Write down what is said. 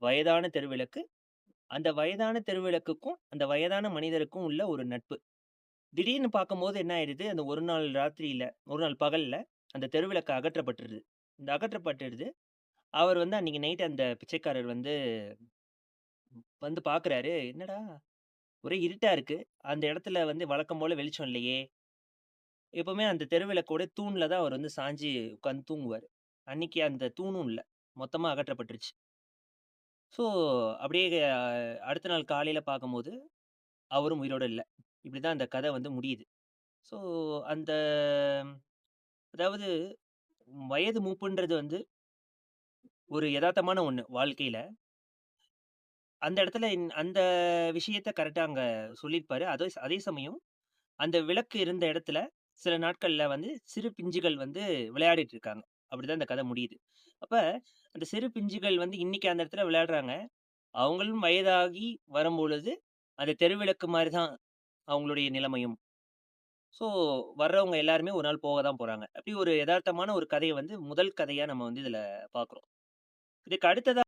வயதான தெருவிளக்கு. அந்த வயதான தெருவிளக்குக்கும், அந்த வயதான மனிதருக்கும் உள்ள ஒரு நட்பு. திடீர்னு பார்க்கும்போது என்ன ஆயிடுது, அந்த ஒரு நாள் ராத்திரியில, ஒரு நாள் பகல்ல அந்த தெருவிளக்கு அகற்றப்பட்டுருது. இந்த அகற்றப்பட்டுடுது. அவர் வந்து அன்னைக்கு நைட் அந்த பிச்சைக்காரர் வந்து பார்க்குறாரு. என்னடா! ஒரே இருட்டா இருக்கு. அந்த இடத்துல வந்து வழக்கம் போல வெளிச்சம் இல்லையே! எப்பவுமே அந்த தெருவிளக்கோட தூண்ல தான் அவர் வந்து சாஞ்சு உட்கார்ந்து தூங்குவாரு. அன்னைக்கு அந்த தூணும் இல்ல. மொத்தமா அகற்றப்பட்டுருச்சு. ஸோ, அப்படியே அடுத்த நாள் காலையில பார்க்கும்போது, அவரும் உயிரோட இல்ல. இப்படிதான் அந்த கதை வந்து முடியுது. ஸோ, அந்த அதாவது வயது மூப்புன்றது வந்து ஒரு எதார்த்தமான ஒண்ணு வாழ்க்கையில. அந்த இடத்துல அந்த விஷயத்த கரெக்ட்டா அங்க சொல்லியிருப்பாரு. அதே சமயம் அந்த விளக்கு இருந்த இடத்துல சில நாட்கள்ல வந்து சிறு பிஞ்சுகள் வந்து விளையாடிட்டு இருக்காங்க. அப்படிதான் இந்த கதை முடியுது. அப்ப அந்த சிறு பிஞ்சுகள் வந்து இன்னைக்கு அந்த இடத்துல விளையாடுறாங்க. அவங்களும் வயதாகி வரும்பொழுது, அந்த தெருவிளக்கு மாரி தான் அவங்களுடைய நிலைமையும். ஸோ வர்றவங்க எல்லாருமே ஒரு நாள் போக தான் போறாங்க. அப்படி ஒரு எதார்த்தமான ஒரு கதைய வந்து முதல் கதையா நம்ம வந்து இதுல பார்க்குறோம். இதுக்கு அடுத்ததா